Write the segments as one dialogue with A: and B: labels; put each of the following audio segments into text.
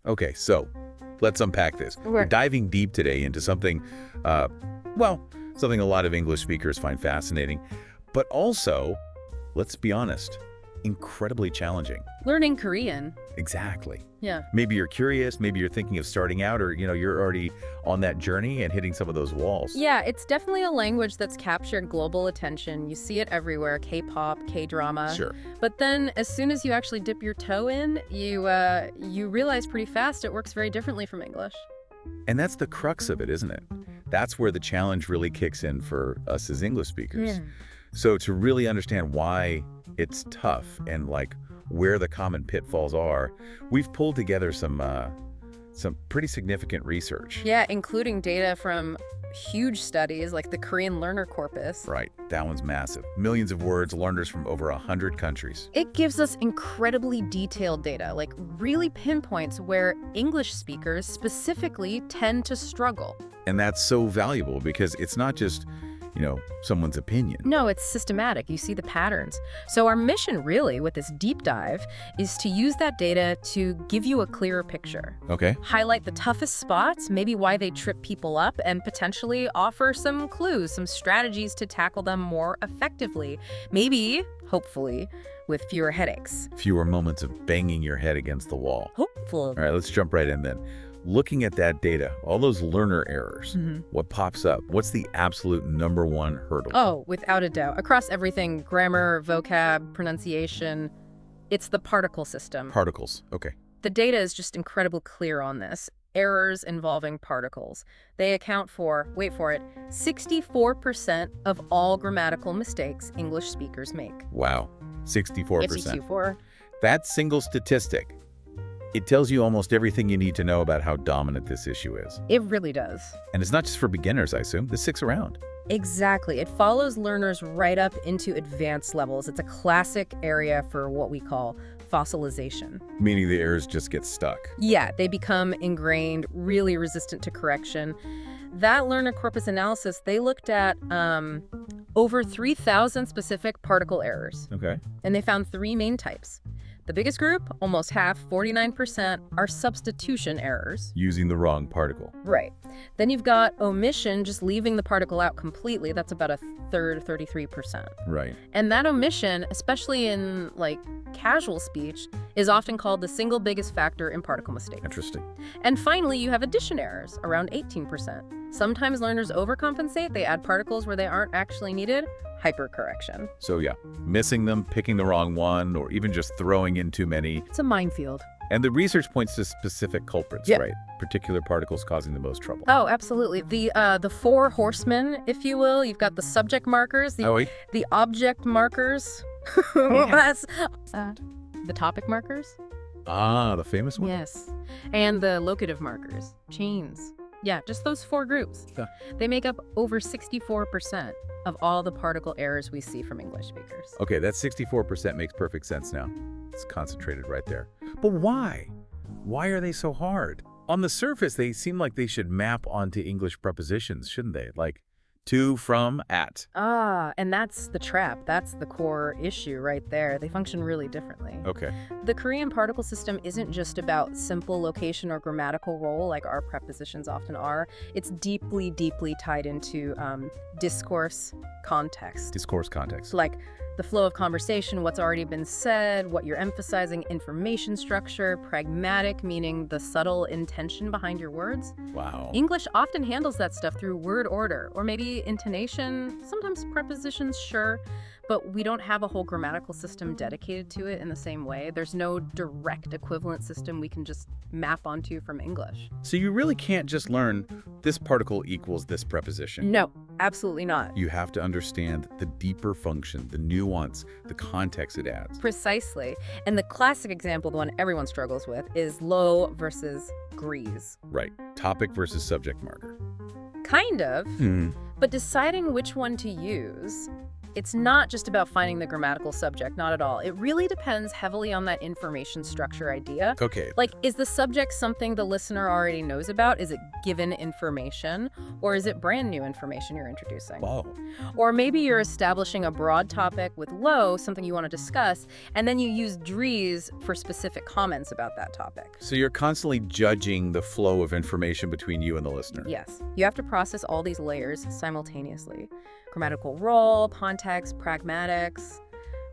A: Okay, so let's unpack this. We're diving deep today into something, something a lot of English speakers find fascinating, but also, let's be honest, incredibly challenging.
B: Learning Korean.
A: Exactly.
B: Yeah.
A: Maybe you're curious, maybe you're thinking of starting out, or you're already on that journey and hitting some of those walls.
B: Yeah, it's definitely a language that's captured global attention. You see it everywhere, K-pop, K-drama.
A: Sure.
B: But then as soon as you actually dip your toe in, you realize pretty fast it works very differently from English.
A: And that's the crux of it, isn't it? That's where the challenge really kicks in for us as English speakers.
B: Yeah.
A: So to really understand why it's tough and where the common pitfalls are, we've pulled together some pretty significant research.
B: Yeah, including data from huge studies like the Korean learner corpus.
A: Right, that one's massive. Millions of words, learners from over 100 countries.
B: It gives us incredibly detailed data, really pinpoints where English speakers specifically tend to struggle.
A: And that's so valuable because it's not just, someone's opinion.
B: No, it's systematic. You see the patterns. So our mission really with this deep dive is to use that data to give you a clearer picture.
A: Okay.
B: Highlight the toughest spots, maybe why they trip people up, and potentially offer some clues, some strategies to tackle them more effectively. Maybe, hopefully, with fewer headaches.
A: Fewer moments of banging your head against the wall.
B: Hopefully.
A: All right, let's jump right in then. Looking at that data, all those learner errors, what pops up? What's the absolute number one hurdle?
B: Oh, without a doubt. Across everything, grammar, vocab, pronunciation, it's the particle system.
A: Particles, okay.
B: The data is just incredibly clear on this. Errors involving particles. They account for, wait for it, 64% of all grammatical mistakes English speakers make.
A: Wow, 64%.
B: 64.
A: That single statistic, it tells you almost everything you need to know about how dominant this issue is.
B: It really does.
A: And it's not just for beginners, I assume. This sticks around.
B: Exactly. It follows learners right up into advanced levels. It's a classic area for what we call fossilization.
A: Meaning the errors just get stuck.
B: Yeah, they become ingrained, really resistant to correction. That learner corpus analysis, they looked at over 3,000 specific particle errors.
A: Okay.
B: And they found three main types. The biggest group, almost half, 49%, are substitution errors.
A: Using the wrong particle.
B: Right. Then you've got omission, just leaving the particle out completely. That's about a third, 33%.
A: Right.
B: And that omission, especially in casual speech, is often called the single biggest factor in particle mistakes.
A: Interesting.
B: And finally, you have addition errors, around 18%. Sometimes learners overcompensate. They add particles where they aren't actually needed. Hypercorrection.
A: So yeah, missing them, picking the wrong one, or even just throwing in too many.
B: It's a minefield.
A: And the research points to specific culprits,
B: Yep.
A: right? Particular particles causing the most trouble.
B: Oh, absolutely. The four horsemen, if you will. You've got the subject markers, the object markers, the topic markers.
A: Ah, the famous one?
B: Yes. And the locative markers, chains. Yeah, just those four groups.
A: Yeah.
B: They make up over 64% of all the particle errors we see from English speakers.
A: Okay, that 64% makes perfect sense now. It's concentrated right there. But why? Why are they so hard? On the surface, they seem like they should map onto English prepositions, shouldn't they? Like to, from, at.
B: And that's the trap. That's the core issue right there. They function really differently.
A: Okay.
B: The Korean particle system isn't just about simple location or grammatical role like our prepositions often are. It's deeply, deeply tied into discourse context.
A: Discourse context.
B: Like the flow of conversation, what's already been said, what you're emphasizing, information structure, pragmatic, meaning the subtle intention behind your words.
A: Wow.
B: English often handles that stuff through word order, or maybe intonation, sometimes prepositions, sure, but we don't have a whole grammatical system dedicated to it in the same way. There's no direct equivalent system we can just map onto from English.
A: So you really can't just learn this particle equals this preposition.
B: No, absolutely not.
A: You have to understand the deeper function, the nuance, the context it adds.
B: Precisely. And the classic example, the one everyone struggles with, is low versus grease.
A: Right. Topic versus subject marker.
B: Kind of. But deciding which one to use, It's not just about finding the grammatical subject, not at all. It really depends heavily on that information structure idea.
A: Okay.
B: Like, is the subject something the listener already knows about? Is it given information? Or is it brand new information you're introducing?
A: Wow.
B: Or maybe you're establishing a broad topic with low, something you want to discuss, and then you use dries for specific comments about that topic.
A: So you're constantly judging the flow of information between you and the listener.
B: Yes, you have to process all these layers simultaneously. Grammatical role, context, pragmatics,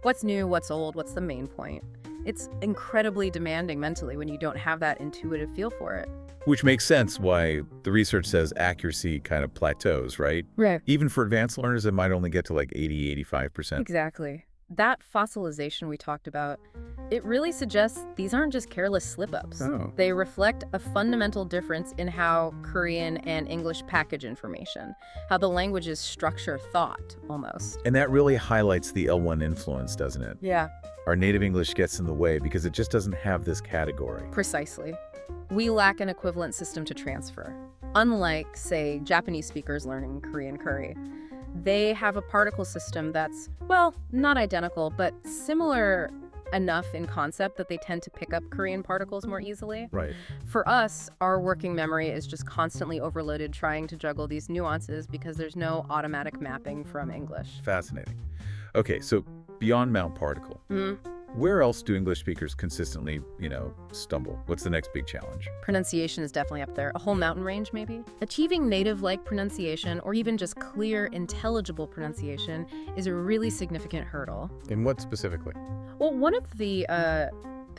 B: what's new, what's old, what's the main point. It's incredibly demanding mentally when you don't have that intuitive feel for it.
A: Which makes sense why the research says accuracy kind of plateaus, right?
B: Right.
A: Even for advanced learners, it might only get to like 80, 85%.
B: Exactly. That fossilization we talked about, it really suggests these aren't just careless slip-ups.
A: Oh.
B: They reflect a fundamental difference in how Korean and English package information, how the languages structure thought, almost.
A: And that really highlights the L1 influence, doesn't it?
B: Yeah,
A: Our native English gets in the way because it just doesn't have this category.
B: precisely. We lack an equivalent system to transfer. Unlike, say, Japanese speakers learning Korean curry. They have a particle system that's, well, not identical, but similar enough in concept that they tend to pick up Korean particles more easily.
A: Right.
B: For us, our working memory is just constantly overloaded trying to juggle these nuances because there's no automatic mapping from English.
A: Fascinating. Okay, so beyond Mount Particle, where else do English speakers consistently, stumble? What's the next big challenge?
B: Pronunciation is definitely up there. A whole mountain range, maybe? Achieving native-like pronunciation, or even just clear, intelligible pronunciation, is a really significant hurdle.
A: And what specifically?
B: Well, one of the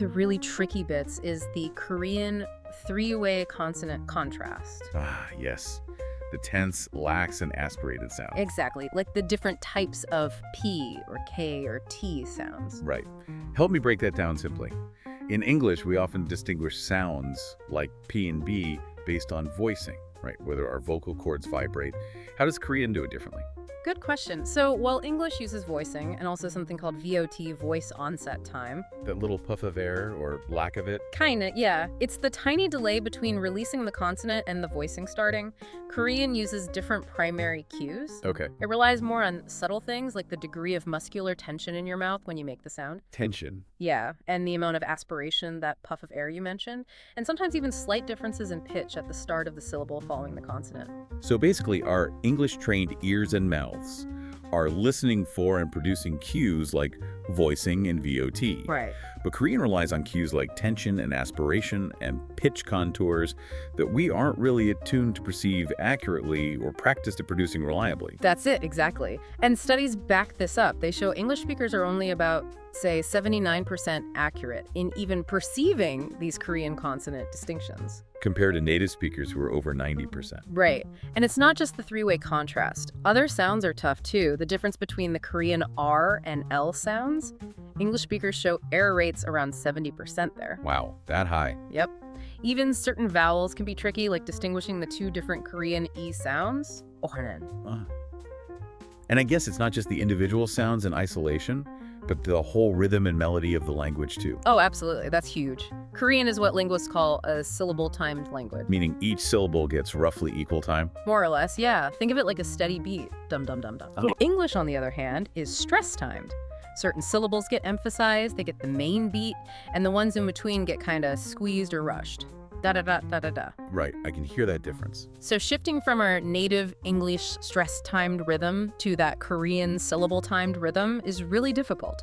B: really tricky bits is the Korean three-way consonant contrast.
A: Ah, yes. The tense, lax, and aspirated sound.
B: Exactly, like the different types of P or K or T sounds.
A: Right. Help me break that down simply. In English, we often distinguish sounds like P and B based on voicing, right? Whether our vocal cords vibrate. How does Korean do it differently?
B: Good question. So while English uses voicing and also something called VOT, voice onset time.
A: That little puff of air or lack of it?
B: Kinda, yeah. It's the tiny delay between releasing the consonant and the voicing starting. Korean uses different primary cues.
A: Okay.
B: It relies more on subtle things like the degree of muscular tension in your mouth when you make the sound.
A: Tension.
B: Yeah, and the amount of aspiration, that puff of air you mentioned, and sometimes even slight differences in pitch at the start of the syllable following the consonant.
A: So basically, our English-trained ears and mouths are listening for and producing cues like voicing and VOT.
B: Right.
A: But Korean relies on cues like tension and aspiration and pitch contours that we aren't really attuned to perceive accurately or practiced at producing reliably.
B: That's it, exactly. And studies back this up. They show English speakers are only about, say, 79% accurate in even perceiving these Korean consonant distinctions.
A: Compared to native speakers who are over 90%.
B: Right. And it's not just the three-way contrast. Other sounds are tough, too. The difference between the Korean R and L sounds. English speakers show error rates around 70% there.
A: Wow, that high.
B: Yep. Even certain vowels can be tricky, like distinguishing the two different Korean E sounds.
A: And I guess it's not just the individual sounds in isolation, but the whole rhythm and melody of the language too.
B: Oh, absolutely. That's huge. Korean is what linguists call a syllable-timed language.
A: Meaning each syllable gets roughly equal time.
B: More or less, yeah. Think of it like a steady beat. Dum-dum-dum-dum.
A: Oh.
B: English, on the other hand, is stress-timed. Certain syllables get emphasized, they get the main beat, and the ones in between get kind of squeezed or rushed. Da-da-da-da-da-da.
A: Right, I can hear that difference.
B: So shifting from our native English stress-timed rhythm to that Korean syllable-timed rhythm is really difficult.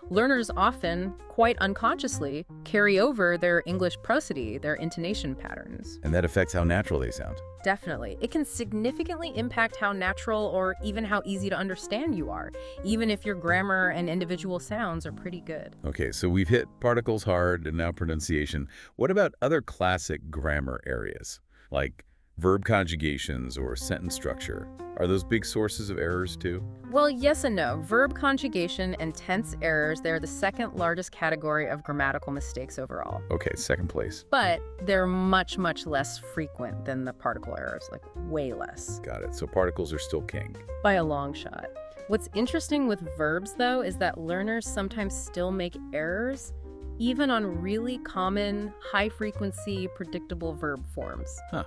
B: Learners often, quite unconsciously, carry over their English prosody, their intonation patterns.
A: And that affects how natural they sound.
B: Definitely. It can significantly impact how natural or even how easy to understand you are, even if your grammar and individual sounds are pretty good.
A: Okay, so we've hit particles hard and now pronunciation. What about other classic grammar areas, like verb conjugations or sentence structure? Are those big sources of errors too?
B: Well, yes and no. Verb conjugation and tense errors, they're the second largest category of grammatical mistakes overall.
A: Okay, second place.
B: But they're much, much less frequent than the particle errors, like way less.
A: Got it. So particles are still king.
B: By a long shot. What's interesting with verbs, though, is that learners sometimes still make errors, even on really common, high-frequency, predictable verb forms.
A: Huh.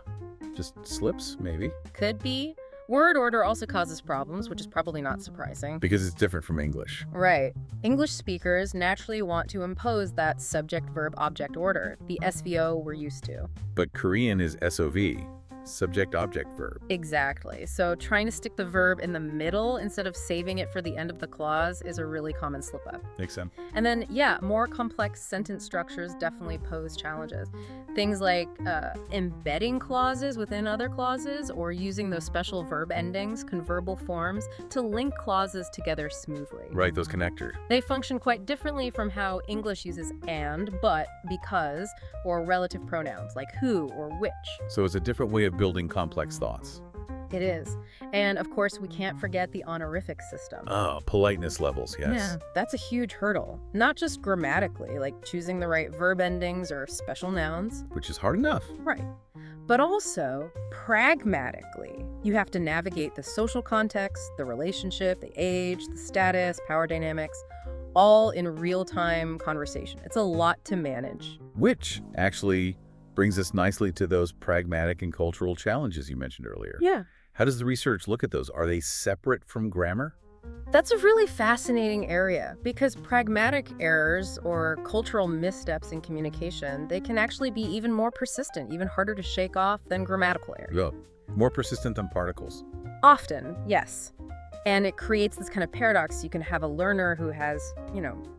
A: Just slips, maybe?
B: Could be. Word order also causes problems, which is probably not surprising.
A: Because it's different from English.
B: Right. English speakers naturally want to impose that subject-verb-object order, the SVO we're used to.
A: But Korean is SOV, subject-object-verb.
B: Exactly. So trying to stick the verb in the middle instead of saving it for the end of the clause is a really common slip-up.
A: Makes sense.
B: And then, yeah, more complex sentence structures definitely pose challenges. Things like embedding clauses within other clauses or using those special verb endings, converbal forms, to link clauses together smoothly.
A: Right, those connectors.
B: They function quite differently from how English uses and, but, because, or relative pronouns like who or which.
A: So it's a different way of building complex thoughts.
B: It is. And of course, we can't forget the honorific system.
A: Oh, politeness levels, yes.
B: Yeah, that's a huge hurdle. Not just grammatically, like choosing the right verb endings or special nouns.
A: Which is hard enough.
B: Right. But also, pragmatically, you have to navigate the social context, the relationship, the age, the status, power dynamics, all in real-time conversation. It's a lot to manage.
A: Which actually brings us nicely to those pragmatic and cultural challenges you mentioned earlier.
B: Yeah.
A: How does the research look at those? Are they separate from grammar?
B: That's a really fascinating area because pragmatic errors or cultural missteps in communication, they can actually be even more persistent, even harder to shake off than grammatical errors.
A: Yeah. More persistent than particles.
B: Often, yes. And it creates this kind of paradox. You can have a learner who has,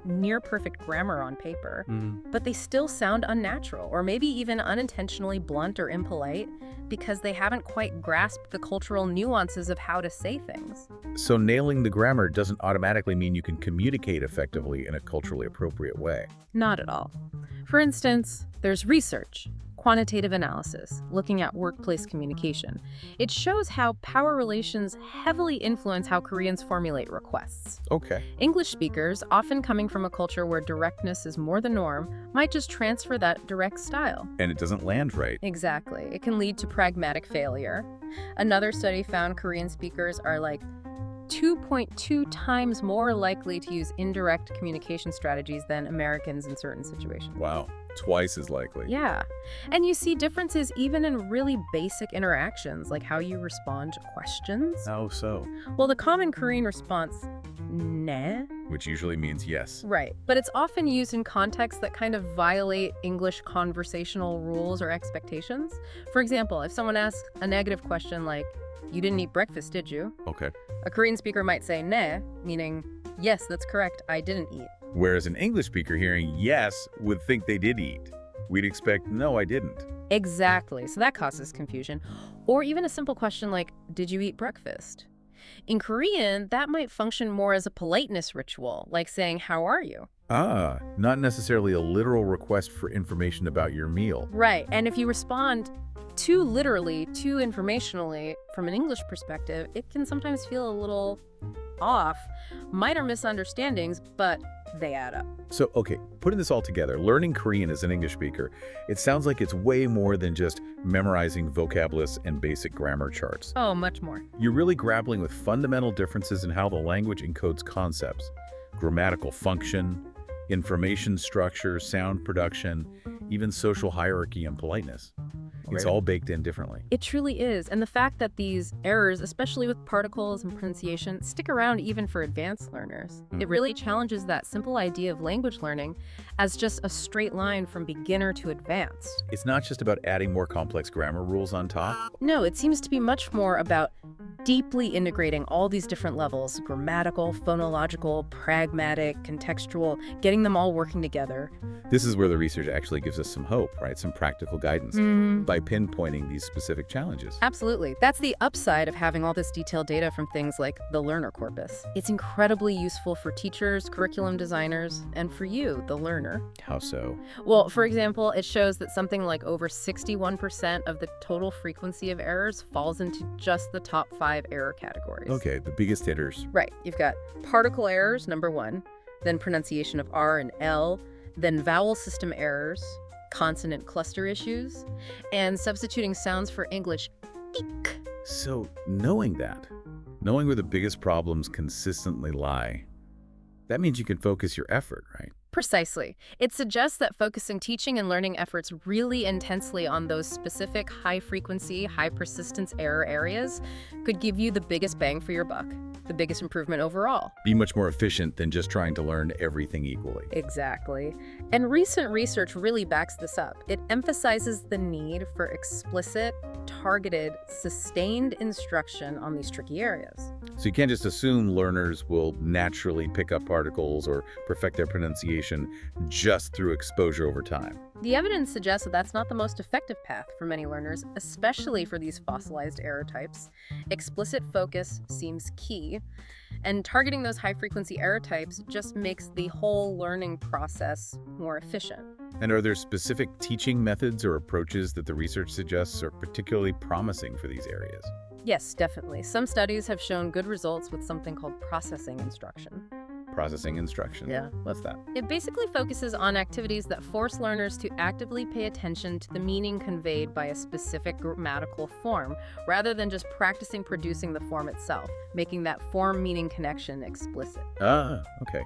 B: near perfect grammar on paper, but they still sound unnatural or maybe even unintentionally blunt or impolite because they haven't quite grasped the cultural nuances of how to say things.
A: So nailing the grammar doesn't automatically mean you can communicate effectively in a culturally appropriate way.
B: Not at all. For instance, there's research, quantitative analysis, looking at workplace communication. It shows how power relations heavily influence how Koreans formulate requests.
A: Okay.
B: English speakers, often coming from a culture where directness is more the norm, might just transfer that direct style.
A: And it doesn't land right.
B: Exactly. It can lead to pragmatic failure. Another study found Korean speakers are like 2.2 times more likely to use indirect communication strategies than Americans in certain situations.
A: Wow. Twice as likely.
B: Yeah. And you see differences even in really basic interactions, like how you respond to questions.
A: How so?
B: Well, the common Korean response, "네,"
A: Which usually means yes.
B: right. But it's often used in contexts that kind of violate English conversational rules or expectations. For example, if someone asks a negative question like, "You didn't eat breakfast, did you?"
A: Okay.
B: A Korean speaker might say "네," meaning, "Yes, that's correct, I didn't eat."
A: Whereas an English speaker hearing yes would think they did eat. We'd expect, no, I didn't.
B: Exactly. So that causes confusion. Or even a simple question like, "Did you eat breakfast?" In Korean, that might function more as a politeness ritual, like saying, "How are you?"
A: Ah, not necessarily a literal request for information about your meal.
B: Right. And if you respond too literally, too informationally, from an English perspective, it can sometimes feel a little off. Minor misunderstandings, but they add up.
A: So, okay, putting this all together, learning Korean as an English speaker, it sounds like it's way more than just memorizing vocabularies and basic grammar charts.
B: Oh, much more.
A: You're really grappling with fundamental differences in how the language encodes concepts, grammatical function, information structure, sound production, even social hierarchy and politeness. It's all baked in differently.
B: It truly is. And the fact that these errors, especially with particles and pronunciation, stick around even for advanced learners. It really challenges that simple idea of language learning as just a straight line from beginner to advanced.
A: It's not just about adding more complex grammar rules on top.
B: No, it seems to be much more about deeply integrating all these different levels, grammatical, phonological, pragmatic, contextual, getting them all working together.
A: This is where the research actually gives us some hope, right? Some practical guidance by pinpointing these specific challenges.
B: Absolutely. That's the upside of having all this detailed data from things like the learner corpus. It's incredibly useful for teachers, curriculum designers, and for you, the learner.
A: How so?
B: Well, for example, it shows that something like over 61% of the total frequency of errors falls into just the top 5 error categories.
A: Okay, the biggest hitters.
B: Right. You've got particle errors, number 1, then pronunciation of R and L, then vowel system errors, consonant cluster issues, and substituting sounds for English, eek.
A: So knowing where the biggest problems consistently lie, that means you can focus your effort, right?
B: Precisely. It suggests that focusing teaching and learning efforts really intensely on those specific high-frequency, high-persistence error areas could give you the biggest bang for your buck, the biggest improvement overall.
A: Be much more efficient than just trying to learn everything equally.
B: Exactly. And recent research really backs this up. It emphasizes the need for explicit, targeted, sustained instruction on these tricky areas.
A: So you can't just assume learners will naturally pick up particles or perfect their pronunciation just through exposure over time.
B: The evidence suggests that that's not the most effective path for many learners, especially for these fossilized error types. Explicit focus seems key, and targeting those high-frequency error types just makes the whole learning process more efficient.
A: And are there specific teaching methods or approaches that the research suggests are particularly promising for these areas?
B: Yes, definitely. Some studies have shown good results with something called processing instruction.
A: Processing instruction?
B: Yeah.
A: What's that?
B: It basically focuses on activities that force learners to actively pay attention to the meaning conveyed by a specific grammatical form, rather than just practicing producing the form itself, making that form-meaning connection explicit.
A: Ah, okay.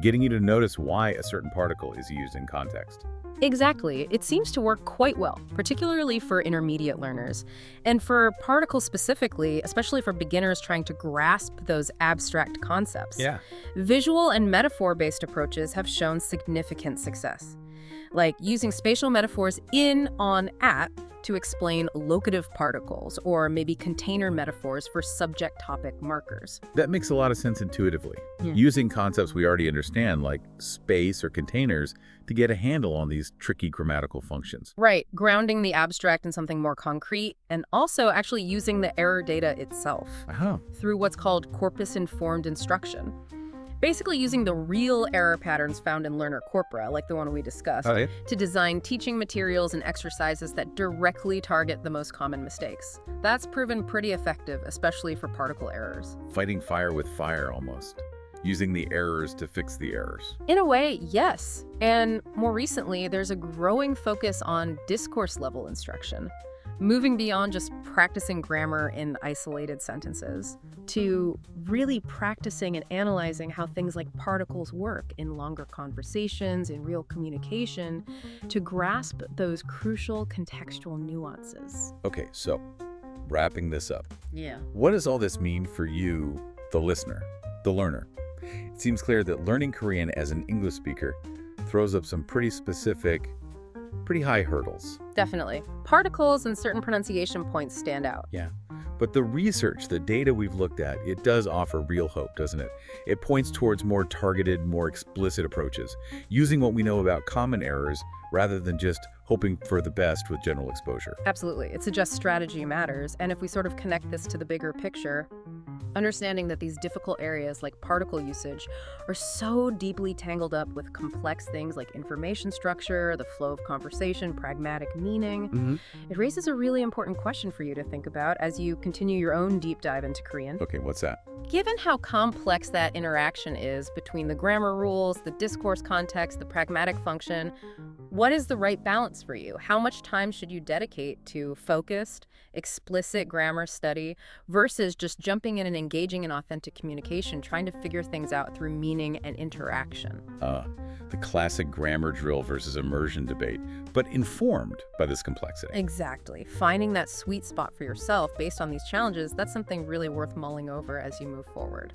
A: Getting you to notice why a certain particle is used in context.
B: Exactly. It seems to work quite well, particularly for intermediate learners. And for particles specifically, especially for beginners trying to grasp those abstract concepts.
A: Yeah.
B: Visual and metaphor-based approaches have shown significant success, like using spatial metaphors in, on, at to explain locative particles, or maybe container metaphors for subject-topic markers.
A: That makes a lot of sense intuitively.
B: Yeah.
A: Using concepts we already understand, like space or containers, to get a handle on these tricky grammatical functions.
B: Right, grounding the abstract in something more concrete, and also actually using the error data itself
A: Oh,
B: through what's called corpus-informed instruction. Basically using the real error patterns found in learner corpora, like the one we discussed,
A: yeah.
B: to design teaching materials and exercises that directly target the most common mistakes. That's proven pretty effective, especially for particle errors.
A: Fighting fire with fire, almost. Using the errors to fix the errors.
B: In a way, yes. And more recently, there's a growing focus on discourse-level instruction, moving beyond just practicing grammar in isolated sentences to really practicing and analyzing how things like particles work in longer conversations, in real communication, to grasp those crucial contextual nuances.
A: Okay, so wrapping this up.
B: Yeah.
A: What does all this mean for you, the listener, the learner? It seems clear that learning Korean as an English speaker throws up some pretty specific, pretty high hurdles.
B: Definitely. Particles and certain pronunciation points stand out.
A: Yeah. But the research, the data we've looked at, it does offer real hope, doesn't it? It points towards more targeted, more explicit approaches, using what we know about common errors rather than just hoping for the best with general exposure.
B: Absolutely. It suggests strategy matters. And if we sort of connect this to the bigger picture, understanding that these difficult areas like particle usage are so deeply tangled up with complex things like information structure, the flow of conversation, pragmatic meaning, it raises a really important question for you to think about as you continue your own deep dive into Korean.
A: Okay, what's that?
B: Given how complex that interaction is between the grammar rules, the discourse context, the pragmatic function, what is the right balance for you? How much time should you dedicate to focused, explicit grammar study versus just jumping in and engaging in authentic communication, trying to figure things out through meaning and interaction?
A: The classic grammar drill versus immersion debate, but informed by this complexity.
B: Exactly. Finding that sweet spot for yourself based on these challenges, that's something really worth mulling over as you move forward.